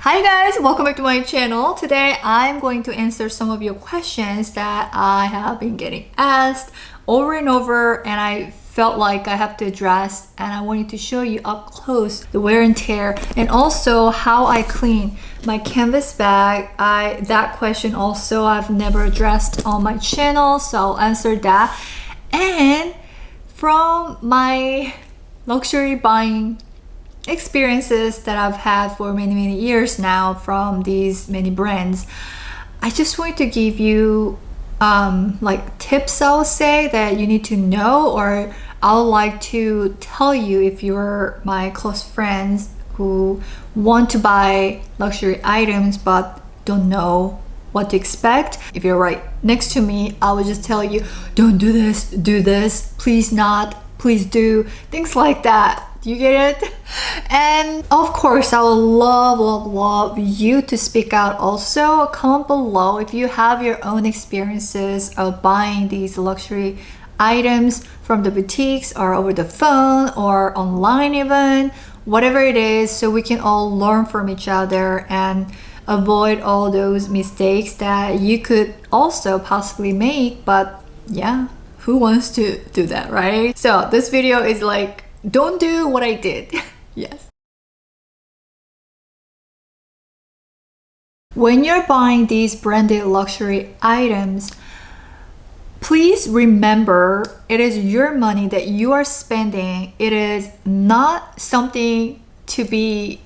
Hi guys, welcome back to my channel. Today I'm going to answer some of your questions that I have been getting asked over and over, and I felt like I have to address, and I wanted to show you up close the wear and tear and also how I clean my canvas bag. That question also I've never addressed on my channel, so I'll answer that. And from my luxury buying experiences that I've had for many years now from these many brands, I just want to give you like tips, I'll say, that you need to know, or I'll like to tell you if you're my close friends who want to buy luxury items but don't know what to expect. If you're right next to me, I will just tell you, don't do this, do this, please not, please do, things like that. Do you get it? And of course, I would love you to speak out also. Comment below if you have your own experiences of buying these luxury items from the boutiques or over the phone or online even, whatever it is, so we can all learn from each other and avoid all those mistakes that you could also possibly make. But yeah, who wants to do that, right? So this video is like, don't do what I did. Yes. When you're buying these branded luxury items, please remember it is your money that you are spending. It is not something to be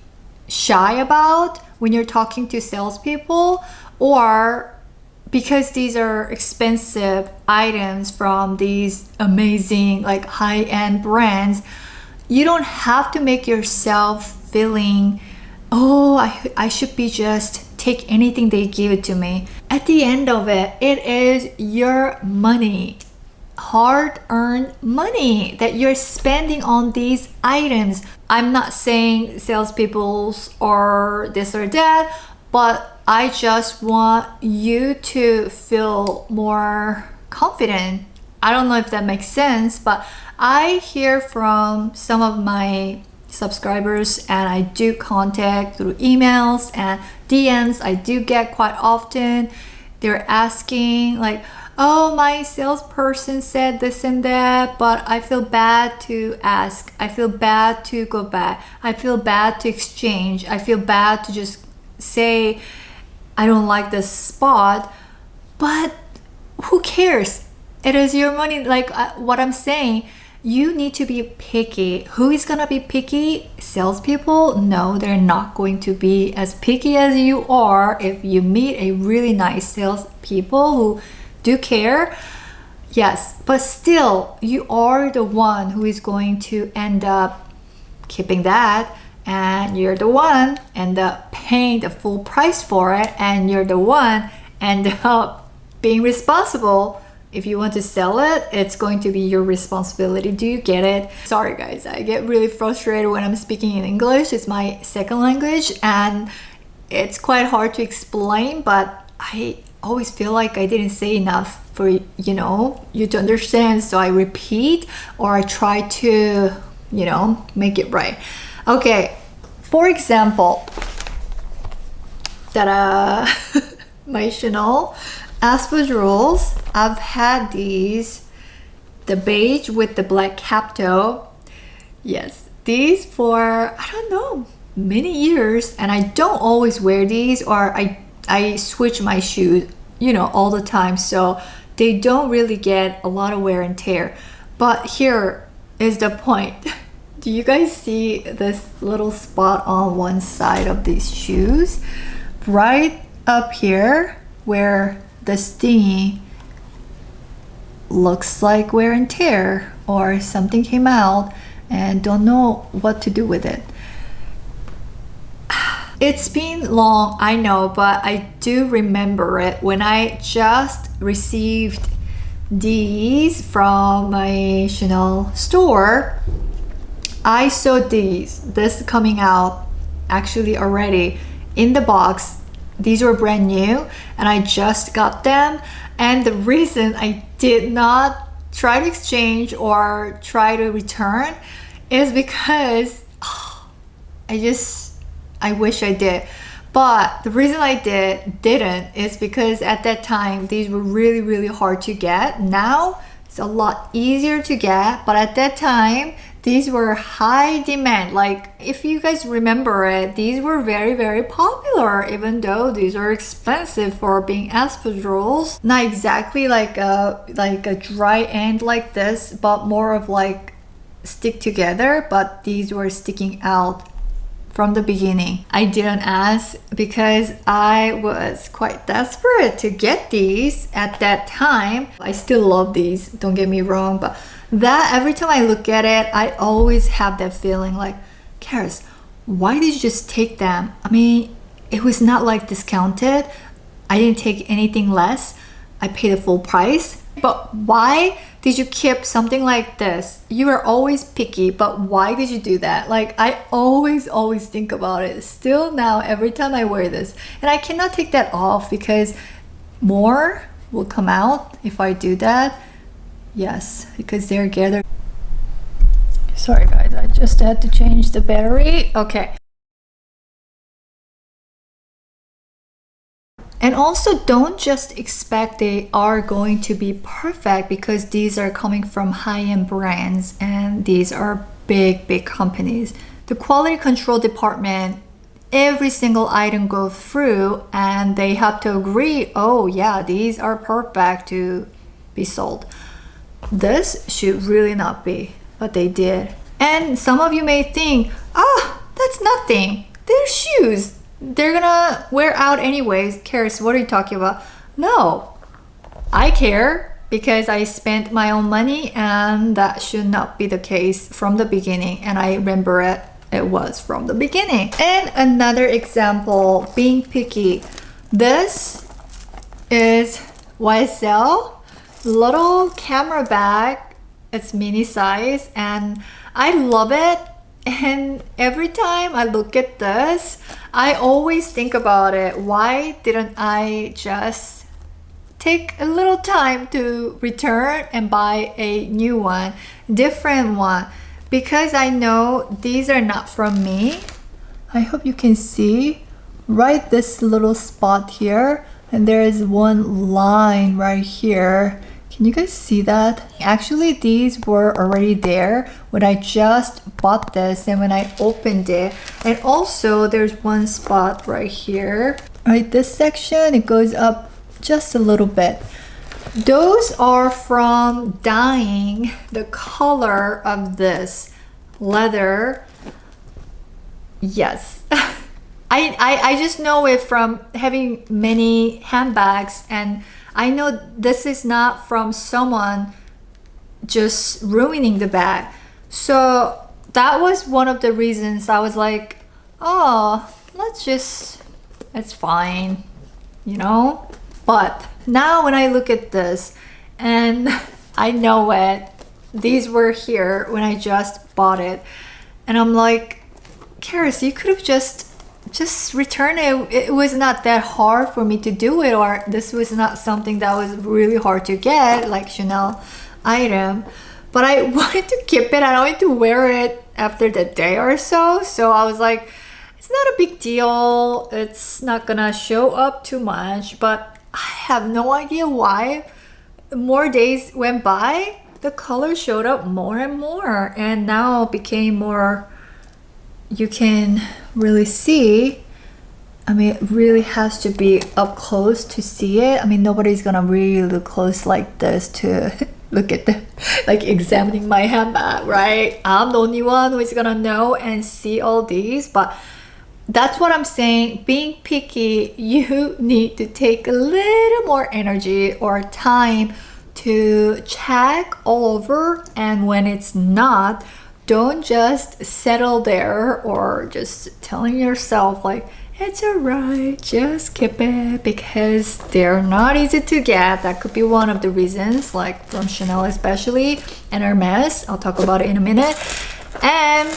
shy about when you're talking to salespeople, or because these are expensive items from these amazing like high-end brands. You don't have to make yourself feeling, oh, I should be just take anything they give it to me. At the end of it, it is your money, hard-earned money that you're spending on these items. I'm not saying salespeople's or this or that, but I just want you to feel more confident. I don't know if that makes sense, but I hear from some of my subscribers, and I do contact through emails and DMs. I do get quite often. They're asking like, oh, my salesperson said this and that, but I feel bad to ask. I feel bad to go back. I feel bad to exchange. I feel bad to just say I don't like this spot. But who cares? It is your money. Like what I'm saying, you need to be picky. Who is gonna be picky? Salespeople? No, they're not going to be as picky as you are. If you meet a really nice salespeople who do care, yes, but still, you are the one who is going to end up keeping that, and you're the one end up paying the full price for it, and you're the one end up being responsible. If you want to sell it, it's going to be your responsibility. Do you get it? Sorry guys, I get really frustrated when I'm speaking in English. It's my second language and it's quite hard to explain, but I always feel like I didn't say enough for you to understand, so I repeat or I try to make it right. Okay, for example, my Chanel espedrilles. I've had these, the beige with the black cap toe. Yes, these for, I don't know, many years, and I don't always wear these, or I switch my shoes, all the time, so they don't really get a lot of wear and tear. But here is the point. Do you guys see this little spot on one side of these shoes? Right up here where the stingy looks like wear and tear, or something came out and don't know what to do with it. It's been long, I know, but I do remember it when I just received these from my Chanel store. I saw this coming out actually already in the box. These were brand new and I just got them, and the reason I did not try to exchange or try to return is because I wish I did, But the reason I didn't is because at that time these were really hard to get. Now it's a lot easier to get, but at that time these were high demand. Like if you guys remember it, these were very popular, even though these are expensive for being espedrilles. Not exactly like a dry end like this, but more of like stick together, but these were sticking out from the beginning. I didn't ask because I was quite desperate to get these at that time. I still love these, don't get me wrong, but that every time I look at it, I always have that feeling like, Charis, why did you just take them? I mean, it was not like discounted. I didn't take anything less. I paid the full price. But why did you keep something like this? You are always picky, but why did you do that? Like I always think about it. Still now, every time I wear this. And I cannot take that off because more will come out if I do that. Yes, because they're gathered. Sorry guys, I just had to change the battery. Okay. And also don't just expect they are going to be perfect because these are coming from high-end brands and these are big companies. The quality control department, every single item goes through and they have to agree, oh yeah, these are perfect to be sold. This should really not be, but they did. And some of you may think, that's nothing. They're shoes. They're gonna wear out anyways. Charis, what are you talking about? No, I care because I spent my own money and that should not be the case from the beginning. And I remember it was from the beginning. And another example, being picky. This is YSL little camera bag. It's mini size and I love it. And every time I look at this, I always think about it. Why didn't I just take a little time to return and buy a new one, different one? Because I know these are not from me. I hope you can see right this little spot here. And there is one line right here. Can you guys see that? Actually, these were already there when I just bought this and when I opened it. And also there's one spot right here. Right, this section, it goes up just a little bit. Those are from dyeing the color of this leather. Yes. I just know it from having many handbags, and I know this is not from someone just ruining the bag. So that was one of the reasons I was like, oh, it's fine, you know? But now when I look at this and I know it, these were here when I just bought it. And I'm like, Charis, you could have just return it. It was not that hard for me to do it, or this was not something that was really hard to get, like Chanel item. But I wanted to keep it. I wanted to wear it after the day or so. So I was like, it's not a big deal. It's not gonna show up too much. But I have no idea why. More days went by, the color showed up more and more, and now became more, you can really see. I mean, it really has to be up close to see it. I mean, nobody's gonna really look close like this to look at the, like examining my handbag, right? I'm the only one who is gonna know and see all these. But that's what I'm saying. Being picky, you need to take a little more energy or time to check all over. And when it's not, don't just settle there or just telling yourself like, it's alright, just keep it, because they're not easy to get. That could be one of the reasons, like from Chanel especially, and Hermes. I'll talk about it in a minute. And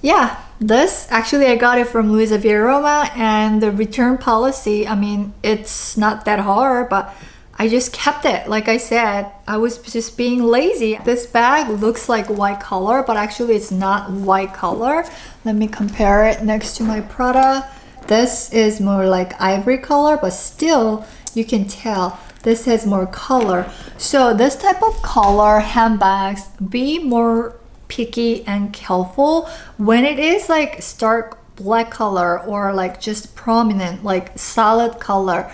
yeah, this actually I got it from Louisa Via Roma, and the return policy, I mean, it's not that hard, but I just kept it. Like I said, I was just being lazy. This bag looks like white color, but actually it's not white color. Let me compare it next to my Prada this is more like ivory color, but still you can tell this has more color. So this type of color handbags, be more picky and careful when it is like stark black color or like just prominent like solid color.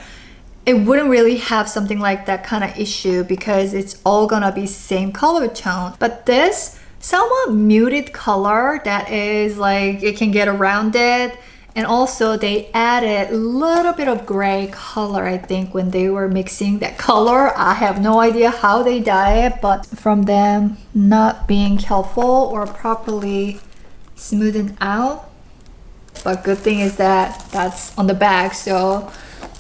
It wouldn't really have something like that kind of issue because it's all gonna be same color tone. But this somewhat muted color that is like it can get around it. And also they added a little bit of gray color, I think, when they were mixing that color. I have no idea how they dye it, but from them not being careful or properly smoothed out. But good thing is that that's on the back, so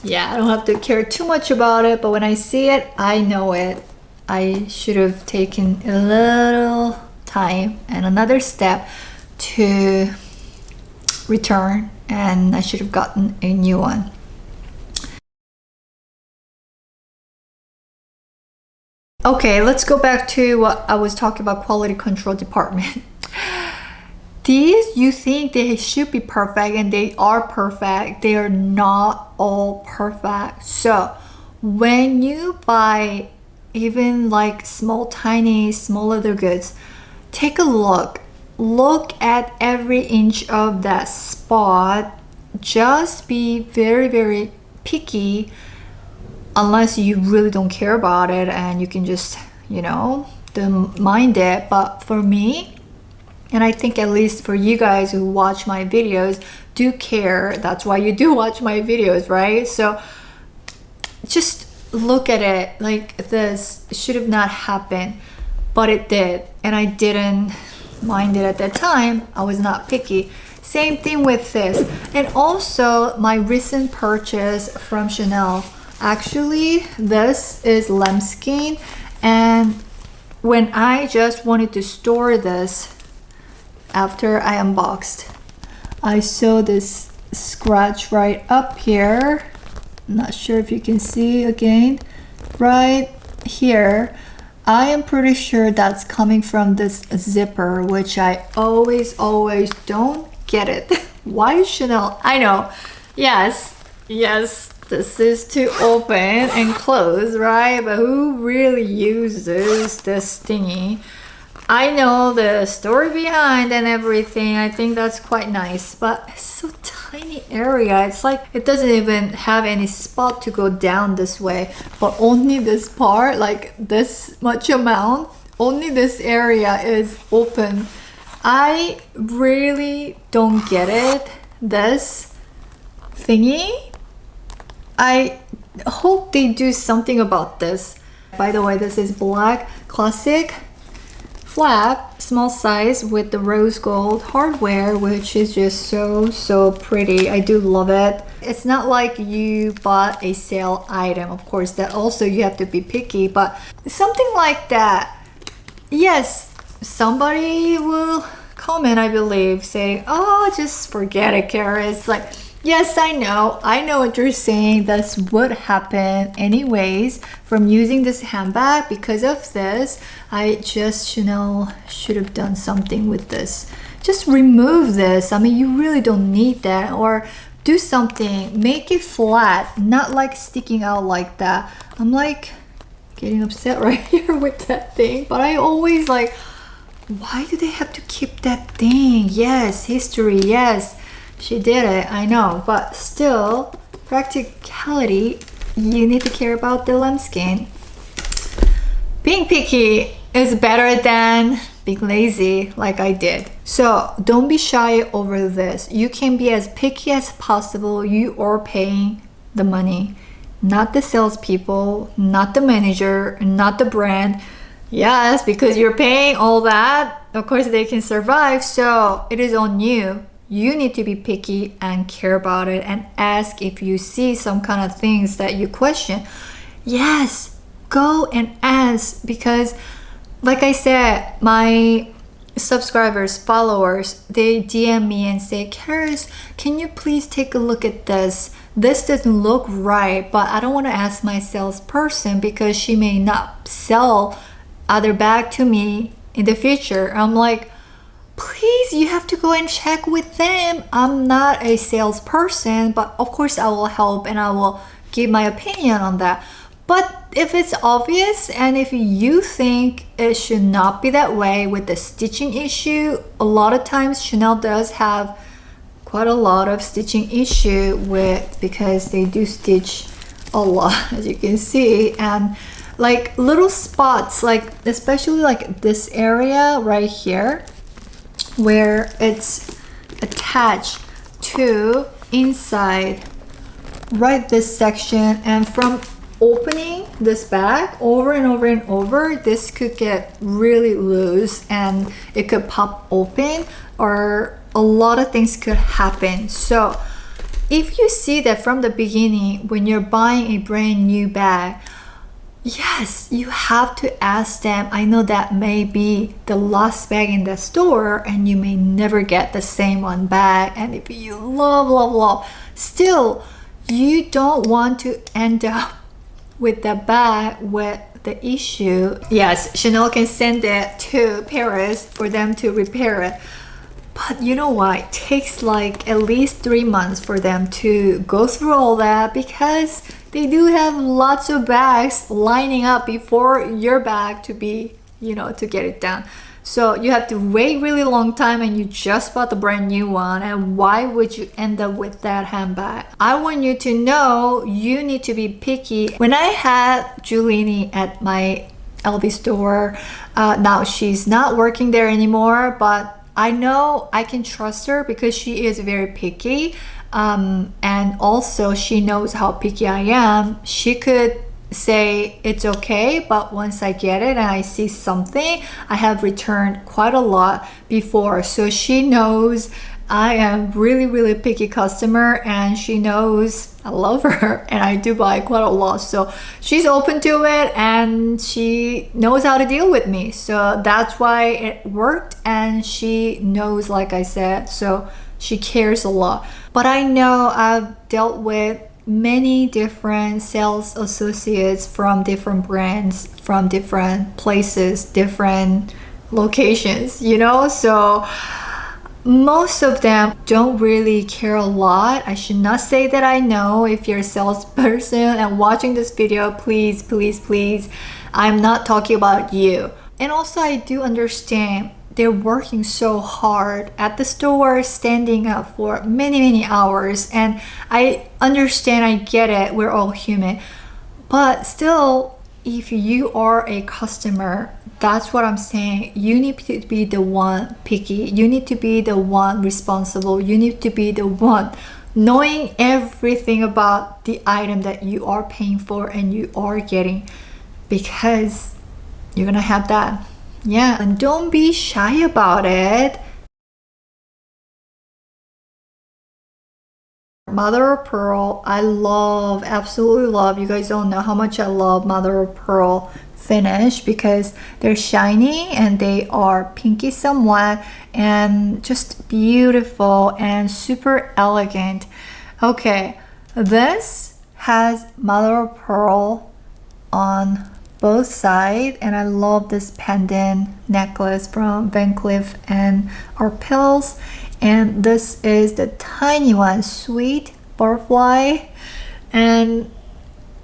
yeah, I don't have to care too much about it. But when I see it, I know it. I should have taken a little time and another step to return, and I should have gotten a new one. Okay, let's go back to what I was talking about, quality control department. These, you think they should be perfect, and they are perfect. They are not all perfect. So when you buy even like small leather goods, take a look. Look at every inch of that spot. Just be very, very picky, unless you really don't care about it and you can just, you know, don't mind it. But for me, and I think at least for you guys who watch my videos, do care. That's why you do watch my videos, right? So just look at it. Like, this should have not happened, but it did, and I didn't mind it at that time. I was not picky. Same thing with this. And also my recent purchase from Chanel, actually this is lambskin, and when I just wanted to store this after I unboxed, I saw this scratch right up here. I'm not sure if you can see again, right here. I am pretty sure that's coming from this zipper, which I always don't get it. Why Chanel? I know. Yes, this is to open and close, right? But who really uses this thingy? I know the story behind and everything. I think that's quite nice, but it's so tiny area. It's like it doesn't even have any spot to go down this way, but only this part, like this much amount, only this area is open. I really don't get it, this thingy. I hope they do something about this. By the way, this is black classic flap, small size with the rose gold hardware, which is just so pretty. I do love it. It's not like you bought a sale item. Of course, that also you have to be picky, but something like that. Yes, somebody will comment, I believe, say, oh, just forget it, CHARIS. Like, yes, I know what you're saying. That's what happened anyways from using this handbag. Because of this, Chanel should have done something with this. Just remove this. I mean, you really don't need that, or do something, make it flat, not like sticking out like that. I'm like getting upset right here with that thing, but I always like, why do they have to keep that thing? Yes, history, yes. She did it, I know, but still, practicality, you need to care about the lambskin. Being picky is better than being lazy like I did. So don't be shy over this. You can be as picky as possible. You are paying the money, not the salespeople, not the manager, not the brand. Yes, because you're paying all that, of course they can survive, so it is on you. You need to be picky and care about it, and ask if you see some kind of things that you question. Yes, go and ask, because like I said, my subscribers, followers, they DM me and say, CHARIS, can you please take a look at this? This doesn't look right, but I don't want to ask my salesperson because she may not sell other bag to me in the future. I'm like, please, you have to go and check with them. I'm not a salesperson, but of course I will help and I will give my opinion on that. But if it's obvious and if you think it should not be that way with the stitching issue, a lot of times Chanel does have quite a lot of stitching issue with, because they do stitch a lot, as you can see, and like little spots, like especially like this area right here where it's attached to inside right this section, and from opening this bag over and over and over, this could get really loose and it could pop open, or a lot of things could happen. So if you see that from the beginning when you're buying a brand new bag, yes, you have to ask them. I know that may be the last bag in the store and you may never get the same one back, and if you love, still you don't want to end up with the bag with the issue. Yes, Chanel can send it to Paris for them to repair it. But you know what? It takes like at least 3 months for them to go through all that, because they do have lots of bags lining up before your bag to be, to get it done. So you have to wait really long time, and you just bought the brand new one, and why would you end up with that handbag? I want you to know you need to be picky. When I had Julini at my LV store, now she's not working there anymore, but I know I can trust her because she is very picky, and also she knows how picky I am. She could say it's okay, but once I get it and I see something, I have returned quite a lot before. So she knows I am really picky customer, and she knows I love her and I do buy quite a lot. So she's open to it and she knows how to deal with me. So that's why it worked, and she knows, like I said, so she cares a lot. But I know I've dealt with many different sales associates from different brands, from different places, different locations, so most of them don't really care a lot. I should not say that I know. If you're a salesperson and watching this video, please, I'm not talking about you. And also I do understand they're working so hard at the store, standing up for many hours, and I understand, I get it, we're all human. But still, if you are a customer, that's what I'm saying, you need to be the one picky, you need to be the one responsible, you need to be the one knowing everything about the item that you are paying for and you are getting, because you're gonna have that. Yeah, and don't be shy about it. Mother of pearl, I love, absolutely love. You guys don't know how much I love mother of pearl finish, because they're shiny and they are pinky somewhat and just beautiful and super elegant. Okay, this has mother of pearl on both sides, and I love this pendant necklace from Van Cleef and Arpels, and this is the tiny one, sweet butterfly. And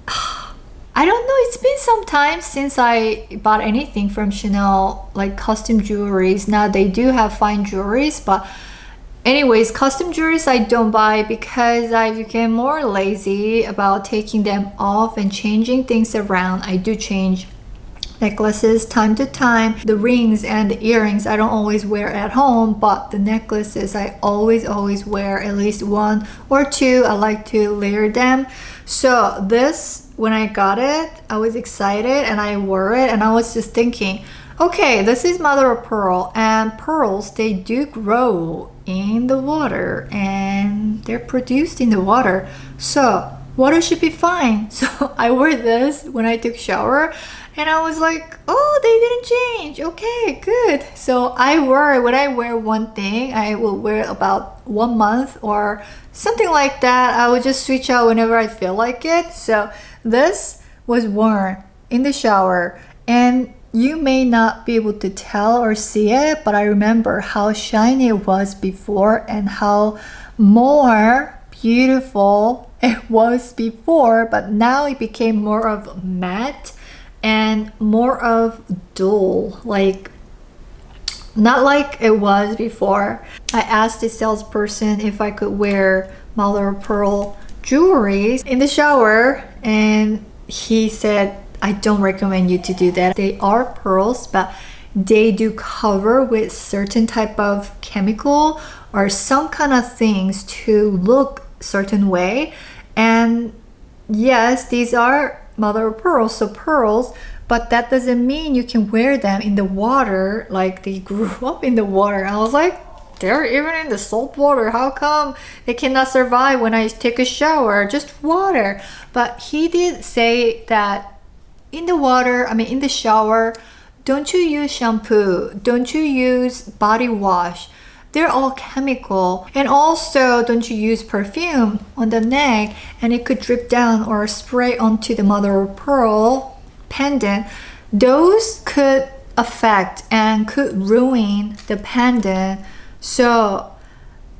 I don't know, it's been some time since I bought anything from Chanel, like custom jewelries. Now they do have fine jewelries, but anyways, custom jewelries I don't buy because I became more lazy about taking them off and changing things around. I do change necklaces time to time. The rings and the earrings I don't always wear at home, but the necklaces I always wear at least 1 or 2. I like to layer them. So this, when I got it, I was excited and I wore it, and I was just thinking, okay, this is mother of pearl, and pearls, they do grow in the water and they're produced in the water, so water should be fine. So I wore this when I took shower, and I was like, oh, they didn't change. Okay, good. So when I wear one thing, I will wear about 1 month or something like that. I would just switch out whenever I feel like it. So this was worn in the shower, and you may not be able to tell or see it, but I remember how shiny it was before and how more beautiful it was before, but now it became more of matte and more of dull, like not like it was before. I asked the salesperson if I could wear mother of pearl jewelry in the shower, and he said, I don't recommend you to do that. They are pearls, but they do cover with certain type of chemical or some kind of things to look certain way. And yes, these are mother of pearl, so pearls, but that doesn't mean you can wear them in the water like they grew up in the water. I was like, they're even in the salt water. How come they cannot survive when I take a shower? Just water. But he did say that in the water, I mean in the shower, don't you use shampoo, don't you use body wash. They're all chemical. And also, don't you use perfume on the neck, and it could drip down or spray onto the mother of pearl pendant. Those could affect and could ruin the pendant. So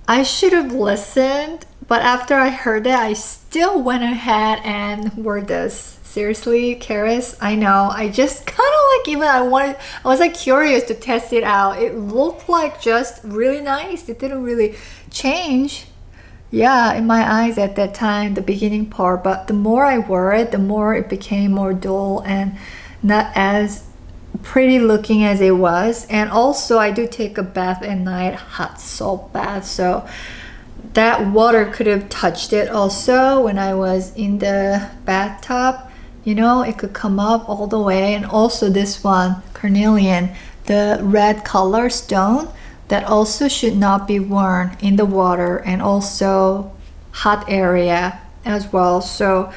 I should have listened, but after I heard that, I still went ahead and wore this. Seriously, CHARIS, I know. I just kind of like, I was like curious to test it out. It looked like just really nice. It didn't really change, yeah, in my eyes at that time, the beginning part. But the more I wore it, the more it became more dull and not as pretty looking as it was. And also, I do take a bath at night, hot salt bath. So that water could have touched it also when I was in the bathtub. You know, it could come up all the way. And also this one, carnelian, the red color stone, that also should not be worn in the water and also hot area as well. So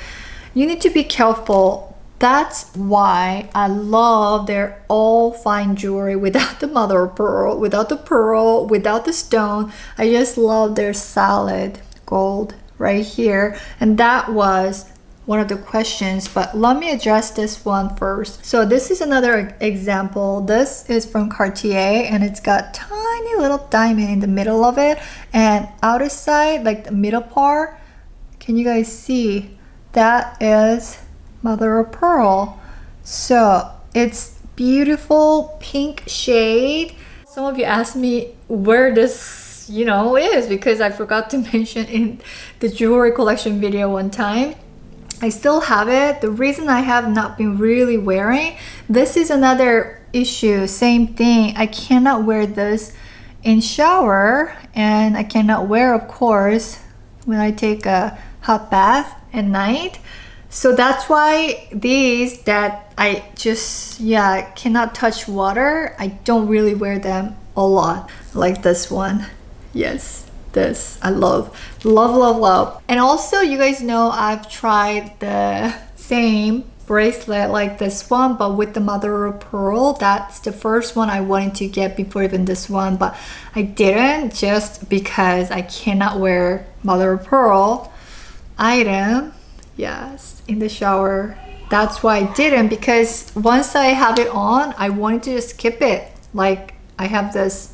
you need to be careful. That's why I love their all fine jewelry without the mother of pearl, without the stone. I just love their solid gold right here. And that was one of the questions, but let me address this one first. So this is another example. This is from Cartier, and it's got tiny little diamond in the middle of it, and outer side, like the middle part, can you guys see? That is mother of pearl. So it's beautiful pink shade. Some of you asked me where this, is, because I forgot to mention in the jewelry collection video one time. I still have it. The reason I have not been really wearing, this is another issue, same thing. I cannot wear this in shower, and I cannot wear, of course, when I take a hot bath at night. So that's why these that I just, cannot touch water, I don't really wear them a lot, like this one. Yes. This I love. And also, you guys know I've tried the same bracelet like this one, but with the mother of pearl. That's the first one I wanted to get before even this one, but I didn't, just because I cannot wear mother of pearl item, yes, in the shower. That's why I didn't, because once I have it on, I wanted to just skip it. Like, I have this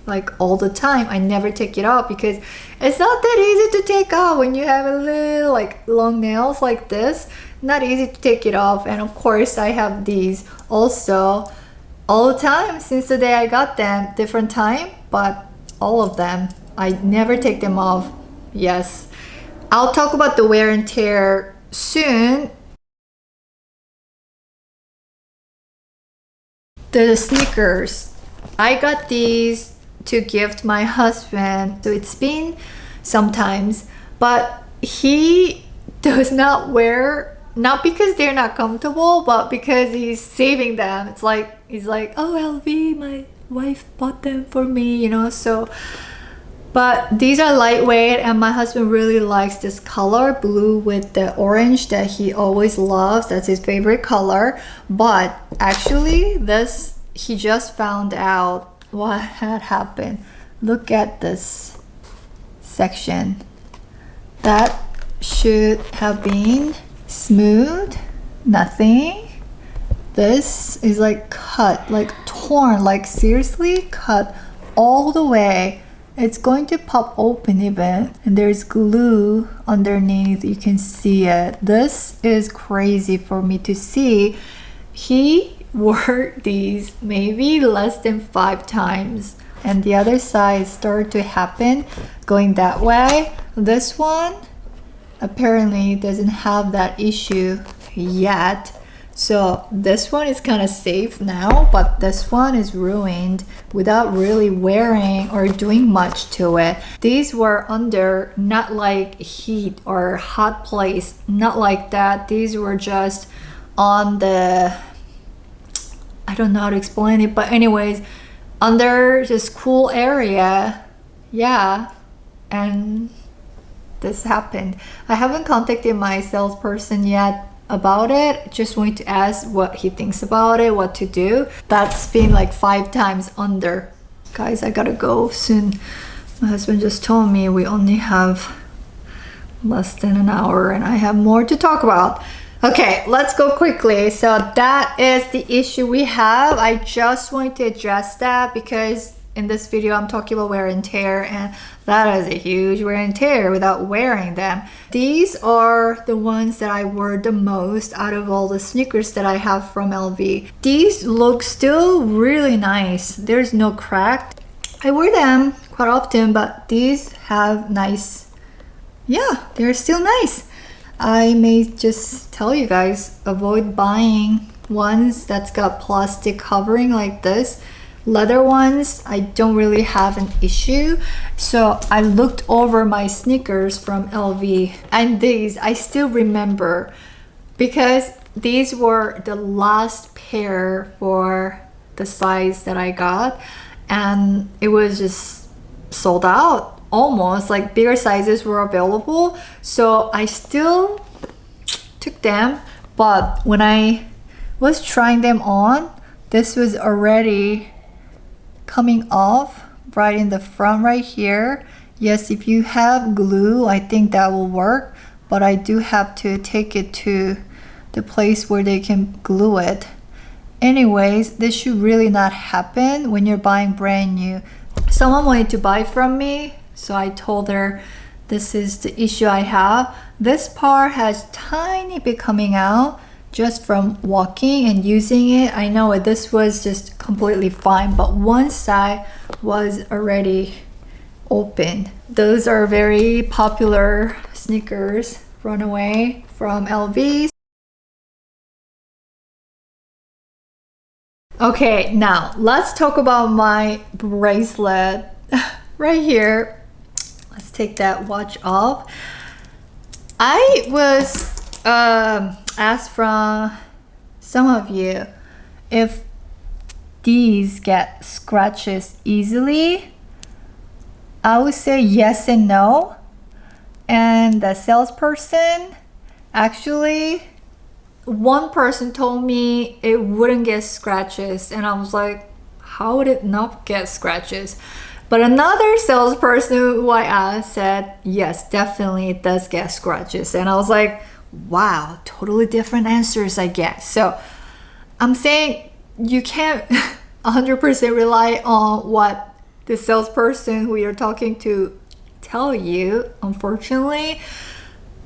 like all the time. I never take it off because it's not that easy to take off when you have a little like long nails like this. Not easy to take it off. And of course, I have these also all the time since the day I got them. Different time, but all of them, I never take them off. Yes, I'll talk about the wear and tear soon. The sneakers, I got these to gift my husband, so it's been sometimes, but he does not wear, not because they're not comfortable, but because he's saving them. It's like, he's like, oh, LV, my wife bought them for me, so. But these are lightweight, and my husband really likes this color, blue with the orange that he always loves. That's his favorite color. But actually this, he just found out what had happened. Look at this section. That should have been smooth, nothing. this is like cut, like torn, like seriously cut all the way. It's going to pop open even, and there's glue underneath. You can see it. This is crazy for me to see. He wore these maybe less than 5 times, and the other side started to happen going that way. This one apparently doesn't have that issue yet. So this one is kind of safe now, but this one is ruined without really wearing or doing much to it. These were under not like heat or hot place, not like that. These were just on the, I don't know how to explain it, but anyways, under this cool area. Yeah, and this happened. I haven't contacted my salesperson yet about it. Just want to ask what he thinks about it, what to do. That's been like 5 times under. Guys, I gotta go soon. My husband just told me we only have less than an hour and I have more to talk about. Okay, let's go quickly. So that is the issue we have. I just want to address that because in this video I'm talking about wear and tear, and that is a huge wear and tear without wearing them. These are the ones that I wore the most out of all the sneakers that I have from LV. These look still really nice. There's no crack. I wear them quite often, but these have nice, yeah, they're still nice. I may just tell you guys, avoid buying ones that's got plastic covering like this. Leather ones, I don't really have an issue. So I looked over my sneakers from LV, and these I still remember because these were the last pair for the size that I got, and it was just sold out almost. Like bigger sizes were available, so I still took them. But when I was trying them on, this was already coming off right in the front right here. Yes, if you have glue, I think that will work, but I do have to take it to the place where they can glue it. Anyways, this should really not happen when you're buying brand new. Someone wanted to buy from me, so I told her this is the issue I have. This part has tiny bit coming out just from walking and using it. I know this was just completely fine, but one side was already open. Those are very popular sneakers, Runaway from LV. Okay, now let's talk about my bracelet right here. Let's take that watch off. I was asked from some of you if these get scratches easily. I would say yes and no. And the salesperson, actually, one person told me it wouldn't get scratches, and I was like, how would it not get scratches? But another salesperson who I asked said, yes, definitely it does get scratches. And I was like, wow, totally different answers I get. So I'm saying you can't 100% rely on what the salesperson who you're talking to tell you, unfortunately.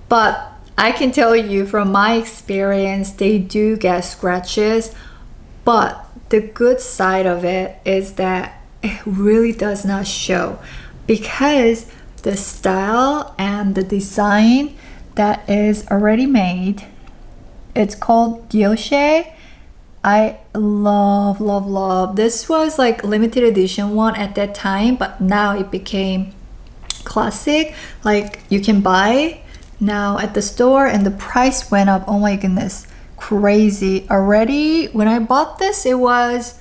But I can tell you from my experience, they do get scratches. But the good side of it is that it really does not show, because the style and the design that is already made, it's called guilloché. I love this. Was like limited edition one at that time, but now it became classic. Like you can buy now at the store, and the price went up. Oh my goodness, crazy. Already when I bought this, it was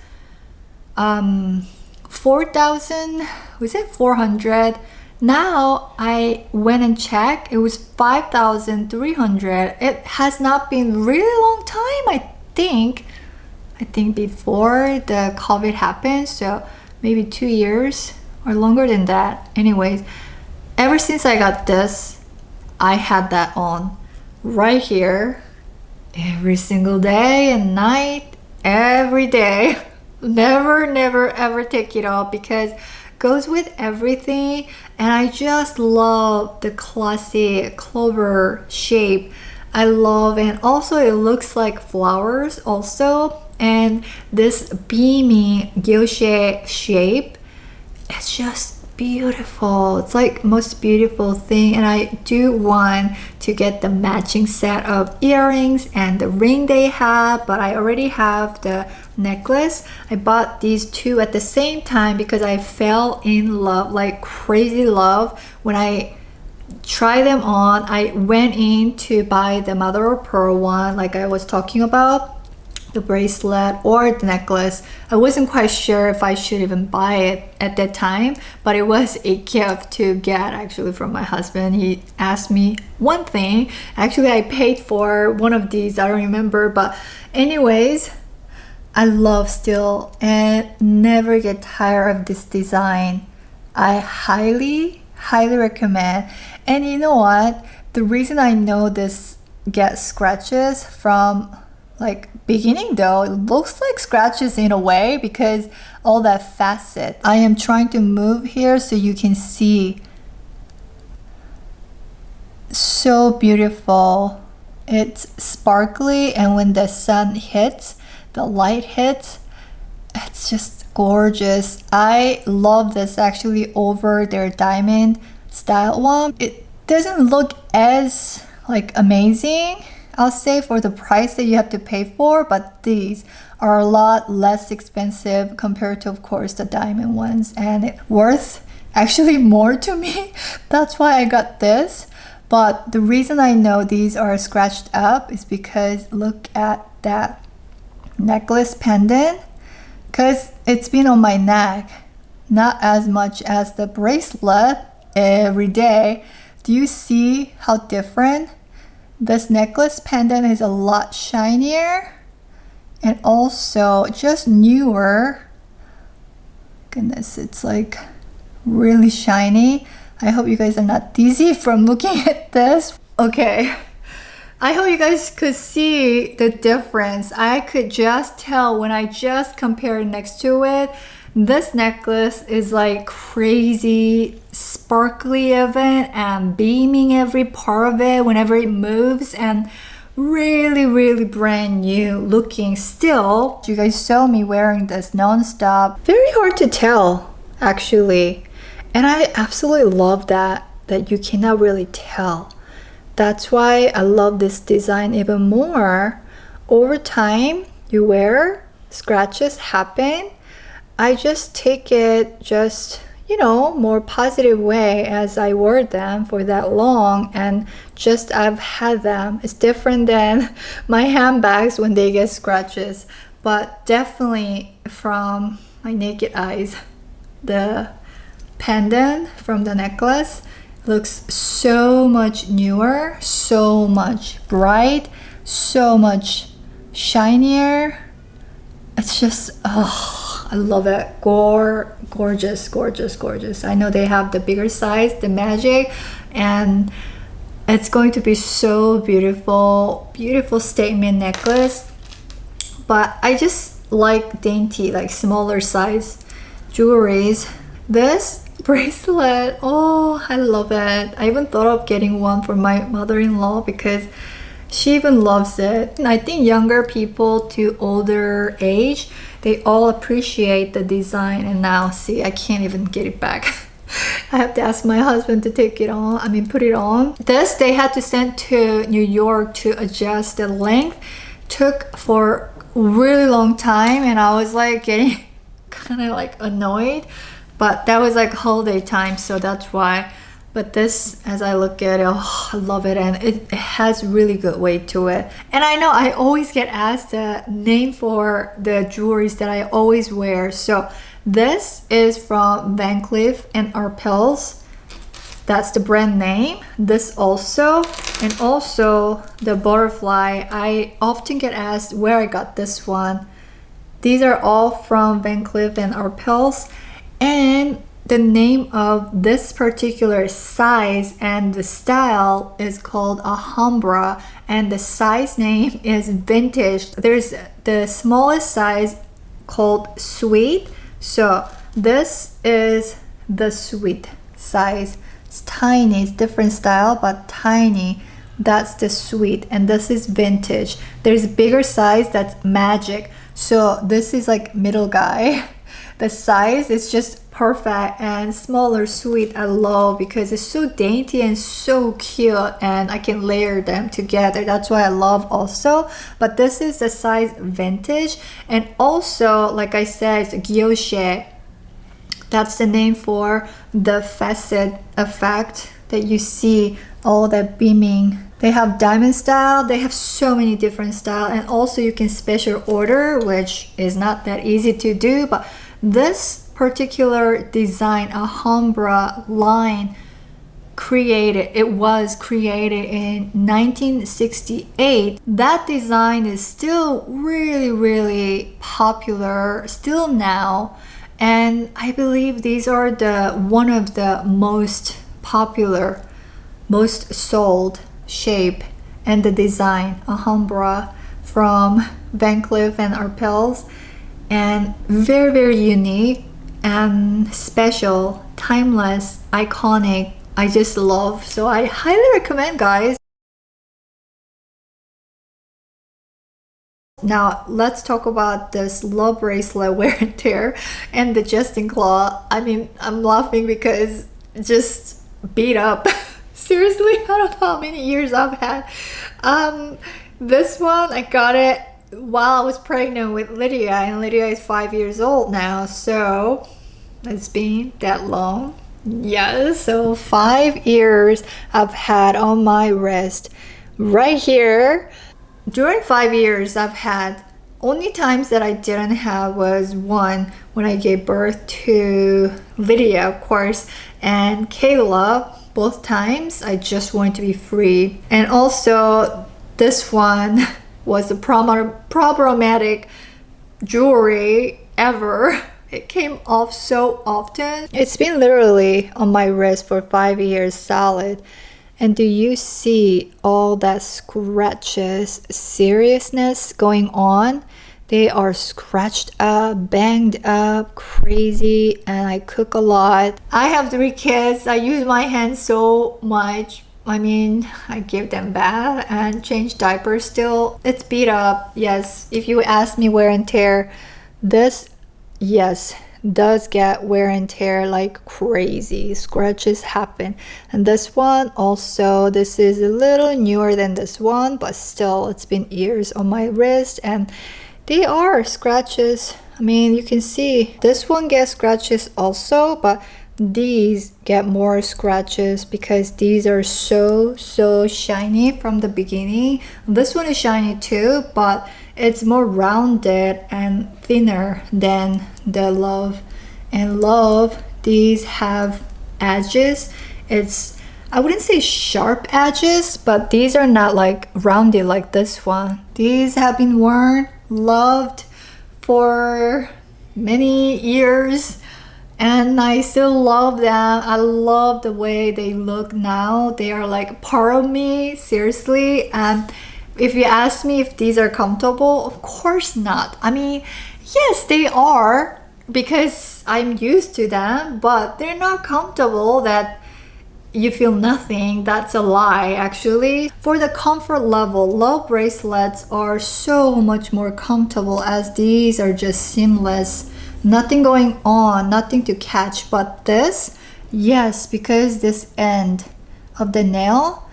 4,000, was it 400? Now I went and checked, it was 5,300. It has not been really long time, I think before the COVID happened, so maybe 2 years or longer than that. Anyways, ever since I got this, I had that on right here every single day and night. every day. Never ever take it off because goes with everything. And I just love the classic clover shape. I love, and also it looks like flowers also. And this beamy guilloché shape, it's just beautiful. It's like most beautiful thing. And I do want to get the matching set of earrings and the ring they have, but I already have the necklace. I bought these two at the same time because I fell in love, like crazy love. When I tried them on, I went in to buy the mother of pearl one, like I was talking about, the bracelet or the necklace. I wasn't quite sure if I should even buy it at that time, but it was a gift to get actually from my husband. He asked me one thing. Actually, I paid for one of these, I don't remember, but anyways, I love still and never get tired of this design. I highly recommend. And you know what? The reason I know this gets scratches from like beginning though, it looks like scratches in a way because all that facet. I am trying to move here so you can see. So beautiful. It's sparkly, and when the sun hits, the light hits, it's just gorgeous. I love this actually over their diamond style one. It doesn't look as like amazing, I'll say, for the price that you have to pay for, but these are a lot less expensive compared to, of course, the diamond ones, and it's worth actually more to me. That's why I got this. But the reason I know these are scratched up is because look at that necklace pendant, because it's been on my neck, not as much as the bracelet every day. Do you see how different? This necklace pendant is a lot shinier and also just newer. Goodness, it's like really shiny. I hope you guys are not dizzy from looking at this. Okay, I hope you guys could see the difference. I could just tell when I just compared next to it. This necklace is like crazy sparkly even and beaming every part of it whenever it moves, and really brand new looking still. You guys saw me wearing this non-stop. Very hard to tell actually, and I absolutely love that you cannot really tell. That's why I love this design even more. Over time you wear, scratches happen. I just take it just, you know, more positive way as I wore them for that long, and just I've had them. It's different than my handbags when they get scratches, but definitely from my naked eyes, the pendant from the necklace looks so much newer, so much bright, so much shinier. It's just, oh, I love it. Gorgeous. I know they have the bigger size, the magic, and it's going to be so beautiful statement necklace. But I just like dainty, like smaller size jewelries. This bracelet, oh, I love it. I even thought of getting one for my mother-in-law because she even loves it. And I think younger people to older age, they all appreciate the design. And now see, I can't even get it back. I have to ask my husband to take it on, put it on. This they had to send to New York to adjust the length. Took for a really long time, and I was like getting kind of like annoyed, but that was like holiday time, so that's why. But this, as I look at it, oh, I love it, and it has really good weight to it. And I know I always get asked the name for the jewelries that I always wear. So this is from Van Cleef and Arpels. That's the brand name. This also, and also the butterfly. I often get asked where I got this one. These are all from Van Cleef and Arpels. And The name of this particular size and the style is called Alhambra, and the size name is vintage. There's the smallest size called Suite. So this is the Suite size. It's tiny, it's different style, but tiny. That's the Suite, and this is vintage. There's a bigger size that's Magic. So this is like middle guy. The size is just perfect, and smaller Suite I love because it's so dainty and so cute, and I can layer them together. That's why I love also. But this is the size vintage, and also like I said, it's guilloché. That's the name for the facet effect that you see, all that beaming. They have diamond style, they have so many different style, and also you can special order, which is not that easy to do. But this particular design, Alhambra line, was created in 1968. That design is still really popular still now, and I believe these are one of the most popular, most sold shape and the design, Alhambra from Van Cleef and Arpels, and very unique and special, timeless, iconic. I just love, so I highly recommend, guys. Now let's talk about this love bracelet wear and tear and the Justin Claw. I mean, I'm laughing because just beat up. Seriously, I don't know how many years I've had. This one, I got it while I was pregnant with Lydia, and Lydia is 5 years old now, so it's been that long. Yes, so 5 years I've had on my wrist right here. During 5 years I've had, only times that I didn't have was one when I gave birth to Lydia, of course, and Kayla. Both times I just wanted to be free. And also this one was the problematic jewelry ever. It came off so often. It's been literally on my wrist for 5 years solid. And do you see all that scratches, seriousness going on? They are scratched up, banged up, crazy, and I cook a lot. I have 3 kids. I use my hands so much. I mean, I give them bath and change diapers still. It's beat up. Yes, if you ask me wear and tear, this, yes, does get wear and tear like crazy. Scratches happen. And this one also, this is a little newer than this one, but still it's been years on my wrist, and they are scratches. I mean, you can see this one gets scratches also, but these get more scratches because these are so shiny from the beginning. This one is shiny too, but it's more rounded and thinner than the Love. And Love, these have edges. I wouldn't say sharp edges, but these are not like rounded like this one. These have been worn, loved for many years, and I still love them. I love the way they look now. They are like part of me, seriously. And if you ask me if these are comfortable, of course not. I mean, yes, they are because I'm used to them, but they're not comfortable that you feel nothing. That's a lie, actually. For the comfort level, Love bracelets are so much more comfortable, as these are just seamless, nothing going on, nothing to catch. But this, yes, because this end of the nail,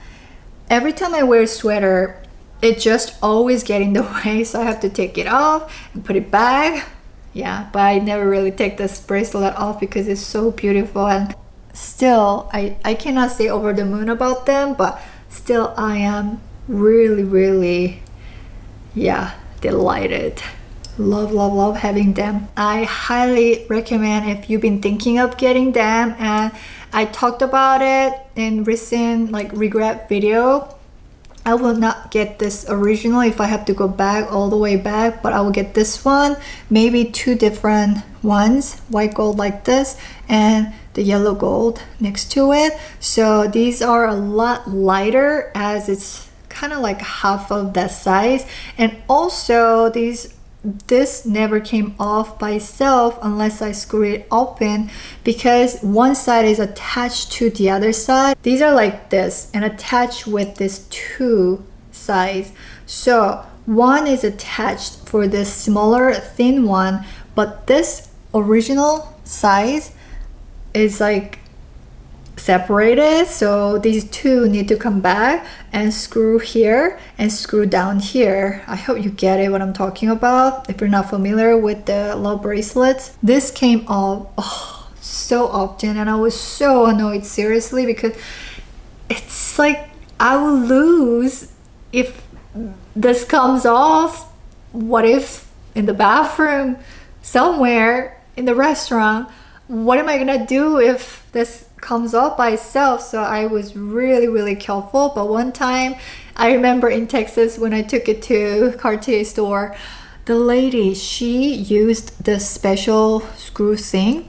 every time I wear a sweater, it just always get in the way, so I have to take it off and put it back. Yeah, but I never really take this bracelet off because it's so beautiful. And still, I cannot say over the moon about them, but still I am really, yeah, delighted. Love having them. I highly recommend if you've been thinking of getting them, and I talked about it in recent like regret video. I will not get this original if I have to go back all the way back, but I will get this one, maybe 2 different ones, white gold like this, and the yellow gold next to it. So these are a lot lighter, as it's kind of like half of that size. And also this never came off by itself unless I screw it open, because one side is attached to the other side. These are like this and attached with this two sides. So one is attached for this smaller thin one, but this original size is like separated, so these two need to come back and screw here and screw down here. I hope you get it what I'm talking about if you're not familiar with the love bracelets. This came off so often, and I was so annoyed, seriously, because it's like I will lose if this comes off. What if in the bathroom somewhere in the restaurant, what am I gonna do if this comes off by itself? So I was really careful. But one time I remember in Texas when I took it to Cartier store, the lady, she used this special screw thing.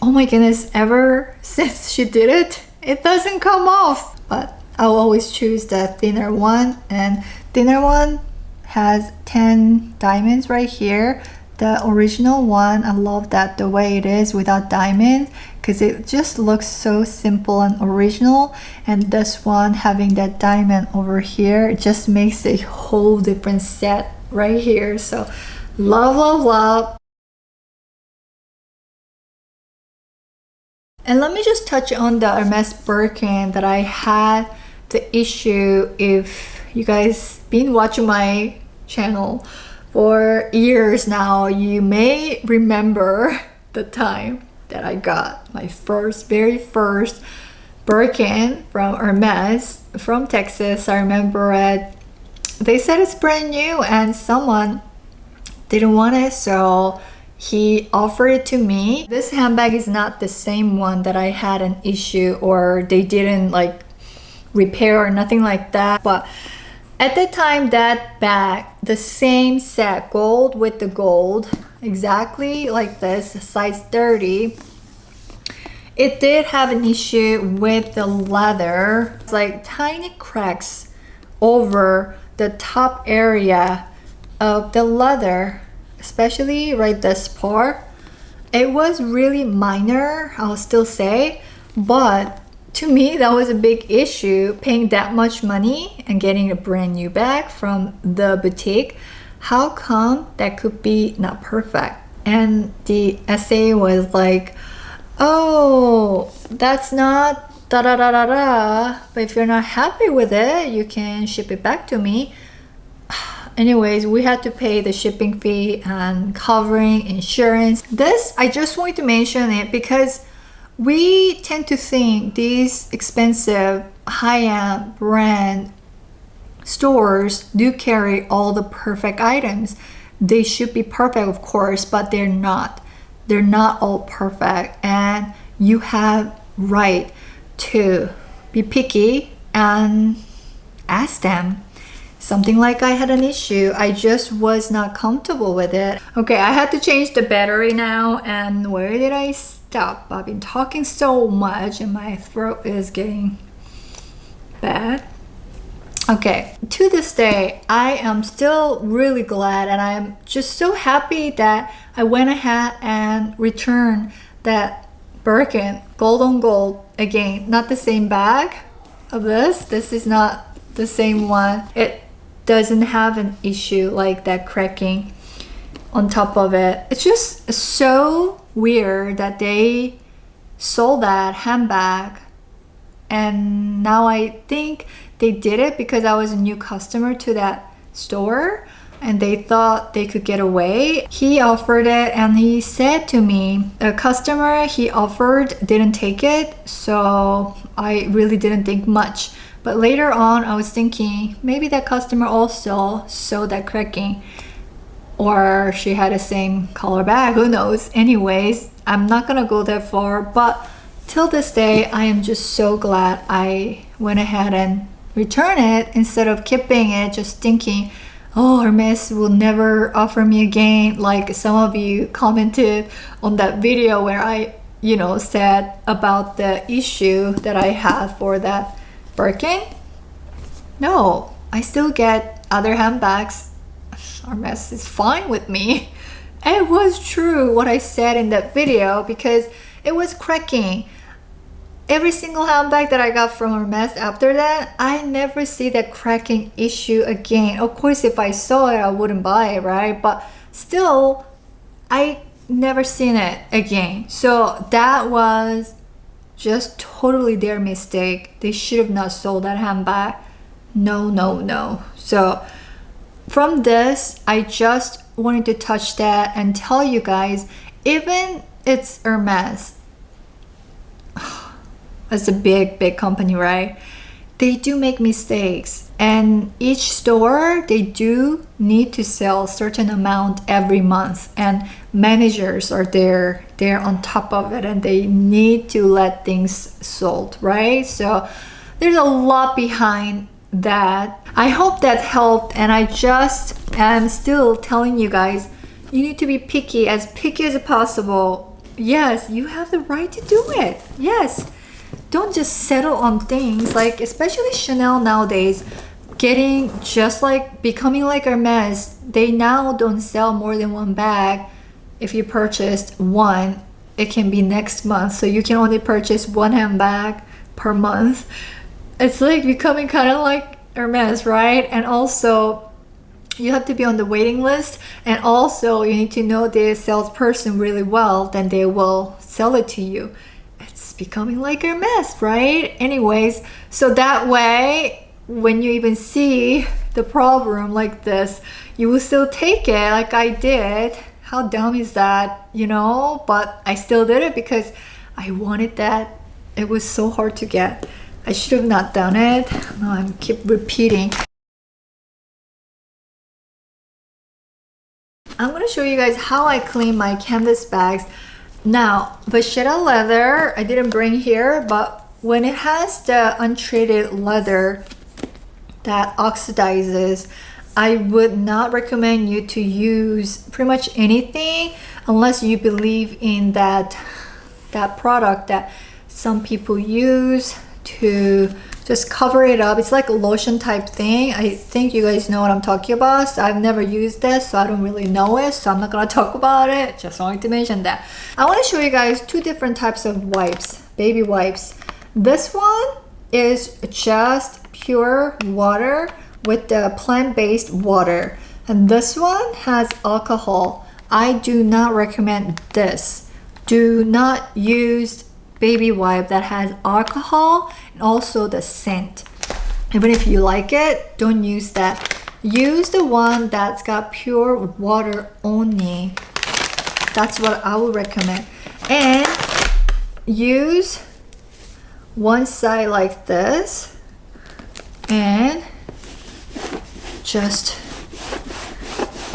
Oh my goodness, ever since she did it, it doesn't come off. But I'll always choose the thinner one, and thinner one has 10 diamonds right here. The original one, I love that the way it is without diamonds, because it just looks so simple and original. And this one having that diamond over here, it just makes a whole different set right here. So love. And let me just touch on the Hermes Birkin that I had the issue. If you guys been watching my channel for years now, you may remember the time that I got my very first Birkin from Hermes from Texas. I remember they said it's brand new and someone didn't want it, so he offered it to me. This handbag is not the same one that I had an issue, or they didn't like repair or nothing like that. But at the time, that bag, the same set, gold with the gold, exactly like this, size 30, it did have an issue with the leather. It's like tiny cracks over the top area of the leather, especially right this part. It was really minor, I'll still say, but to me, that was a big issue, paying that much money and getting a brand new bag from the boutique. How come that could be not perfect? And the essay was like, oh, that's not da da da da da, but if you're not happy with it, you can ship it back to me. Anyways, we had to pay the shipping fee and covering insurance. This, I just wanted to mention it because we tend to think these expensive high-end brand stores do carry all the perfect items. They should be perfect, of course, but they're not. They're not all perfect, and you have right to be picky and ask them. Something like I had an issue, I just was not comfortable with it. Okay, I had to change the battery now, and where did I stop? I've been talking so much and my throat is getting bad. Okay, to this day, I am still really glad, and I'm just so happy that I went ahead and returned that Birkin gold on gold again. Not the same bag of this. This is not the same one. It doesn't have an issue like that cracking on top of it. It's just so weird that they sold that handbag, and now I think they did it because I was a new customer to that store and they thought they could get away. He offered it and he said to me, a customer he offered didn't take it, so I really didn't think much. But later on I was thinking maybe that customer also saw that cracking, or she had the same color bag, who knows. Anyways, I'm not gonna go that far, but till this day I am just so glad I went ahead and returned it instead of keeping it, just thinking, oh, Hermes will never offer me again, like some of you commented on that video where I you know, said about the issue that I had for that Birkin. No, I still get other handbags. Hermes is fine with me. It was true what I said in that video because it was cracking. Every single handbag that I got from Hermes after that, I never see that cracking issue again. Of course, if I saw it, I wouldn't buy it, right? But still, I never seen it again. So that was just totally their mistake. They should have not sold that handbag. No, no, no. So from this, I just wanted to touch that and tell you guys, even it's Hermes, it's a big company, right? They do make mistakes, and each store, they do need to sell a certain amount every month, and managers are there, they're on top of it, and they need to let things sold, right? So there's a lot behind that. I hope that helped, and I just am still telling you guys, you need to be picky as possible. Yes, you have the right to do it. Yes, don't just settle on things, like especially Chanel nowadays, getting just like becoming like Hermes. They now don't sell more than one bag. If you purchased one, it can be next month, so you can only purchase one handbag per month. It's like becoming kind of like Hermes, right? And also you have to be on the waiting list, and also you need to know the salesperson really well, then they will sell it to you. It's becoming like Hermes, right? Anyways, so that way when you even see the problem like this, you will still take it like I did. How dumb is that, you know? But I still did it because I wanted that. It was so hard to get. I should have not done it. No, I keep repeating. I'm gonna show you guys how I clean my canvas bags. Now, Vachetta leather, I didn't bring here, but when it has the untreated leather that oxidizes, I would not recommend you to use pretty much anything unless you believe in that product that some people use to just cover it up. It's like a lotion type thing. I think you guys know what I'm talking about. So I've never used this, so I don't really know it, so I'm not gonna talk about it. Just wanted to mention that. I want to show you guys two different types of wipes, baby wipes. This one is just pure water with the plant-based water, and this one has alcohol. I do not recommend this. Do not use baby wipe that has alcohol and also the scent. Even if you like it, don't use that. Use the one that's got pure water only. That's what I would recommend. And use one side like this and just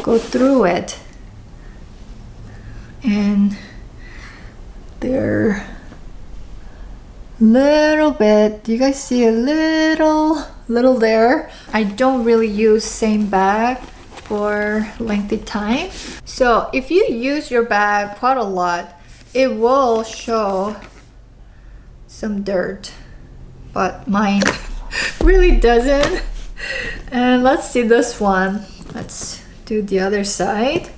go through it, and there little bit, do you guys see a little there? I don't really use same bag for lengthy time, so if you use your bag quite a lot, it will show some dirt, but mine really doesn't. And let's see this one. Let's do the other side.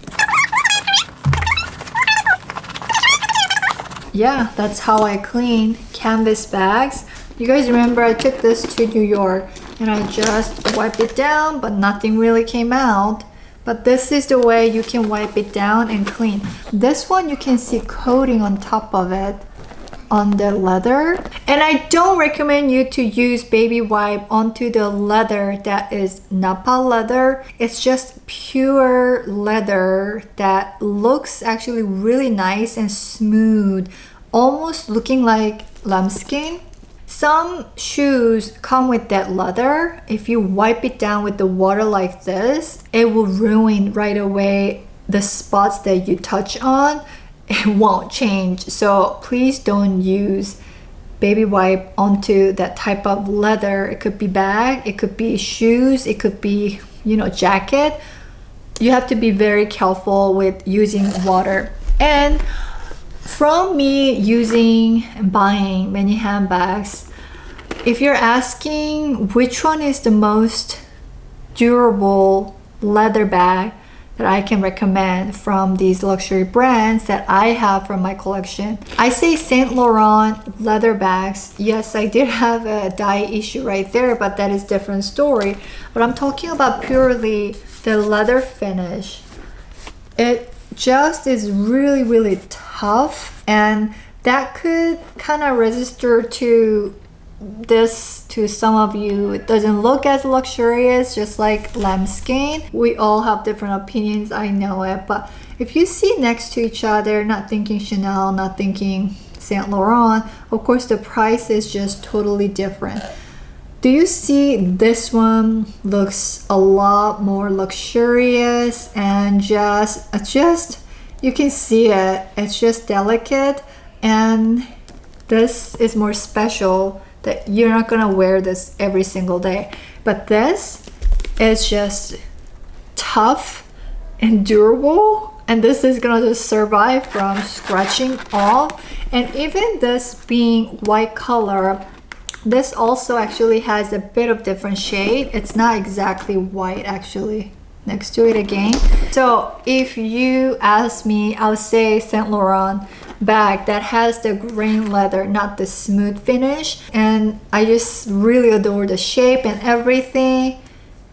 Yeah, that's how I clean canvas bags. You guys remember I took this to New York and I just wiped it down, but nothing really came out. But this is the way you can wipe it down and clean. This one you can see coating on top of it on the leather. And I don't recommend you to use baby wipe onto the leather that is Napa leather. It's just pure leather that looks actually really nice and smooth, almost looking like lambskin. Some shoes come with that leather. If you wipe it down with the water like this, it will ruin right away the spots that you touch on. It won't change. So please don't use baby wipe onto that type of leather. It could be bag, it could be shoes, it could be, you know, jacket. You have to be very careful with using water. And From me using and buying many handbags, if you're asking which one is the most durable leather bag that I can recommend from these luxury brands that I have from my collection, I say Saint Laurent leather bags. Yes, I did have a dye issue right there, but that is a different story. But I'm talking about purely the leather finish. It just is really, really tough, and that could kind of register to this to some of you. It doesn't look as luxurious, just like lambskin. We all have different opinions, I know it, but if you see next to each other, not thinking Chanel, not thinking Saint Laurent, of course the price is just totally different. Do you see this one looks a lot more luxurious and just you can see it, it's just delicate, and this is more special that you're not gonna wear this every single day. But this is just tough and durable, and this is gonna just survive from scratching off. And even this being white color, this also actually has a bit of different shade. It's not exactly white actually. Next to it again. So if you ask me, I'll say Saint Laurent bag that has the grain leather, not the smooth finish, and I just really adore the shape and everything.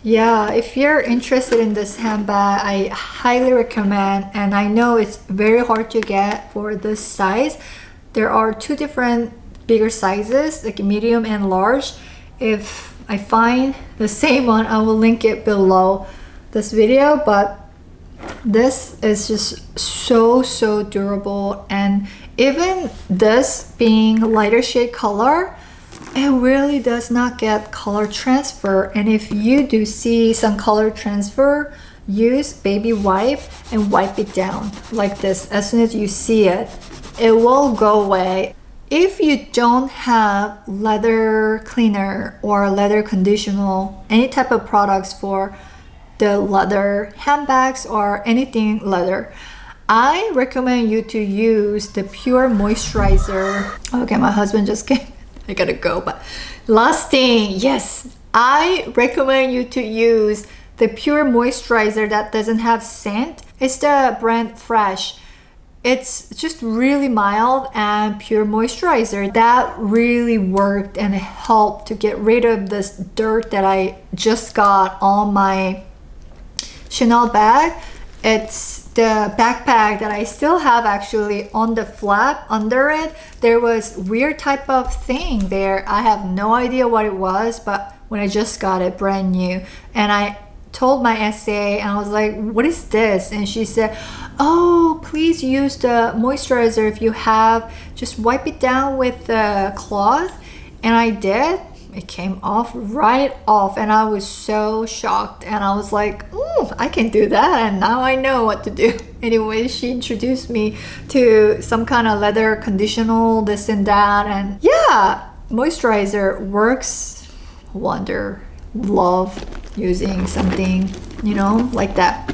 Yeah, if you're interested in this handbag, I highly recommend, and I know it's very hard to get for this size. There are two different bigger sizes, like medium and large. If I find the same one, I will link it below this video, but this is just so durable. And even this being lighter shade color, it really does not get color transfer. And if you do see some color transfer, use baby wipe and wipe it down like this. As soon as you see it, it will go away. If you don't have leather cleaner or leather conditioner, any type of products for the leather handbags or anything leather, I recommend you to use the pure moisturizer. Okay, my husband just came. I gotta go, but last thing, yes, I recommend you to use the pure moisturizer that doesn't have scent. It's the brand Fresh. It's just really mild and pure moisturizer that really worked and helped to get rid of this dirt that I just got on my Chanel bag. It's the backpack that I still have actually on the flap under it. There was weird type of thing there. I have no idea what it was, but when I just got it brand new, and I told my SA and I was like, what is this? And she said, oh, please use the moisturizer if you have, just wipe it down with the cloth. And I did. It came off right off, and I was so shocked, and I was like, I can do that, and now I know what to do. Anyway, she introduced me to some kind of leather conditioner, this and that, and yeah, moisturizer works wonder. Love using something, you know, like that.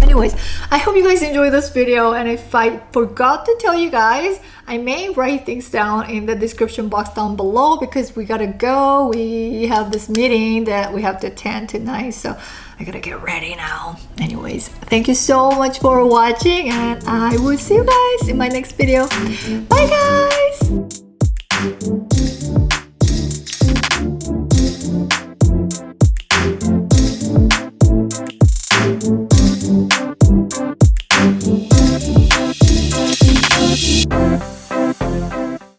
Anyways, I hope you guys enjoyed this video, and if I forgot to tell you guys, I may write things down in the description box down below because we gotta go. We have this meeting that we have to attend tonight, so I gotta get ready now. Anyways, thank you so much for watching, and I will see you guys in my next video. Bye guys!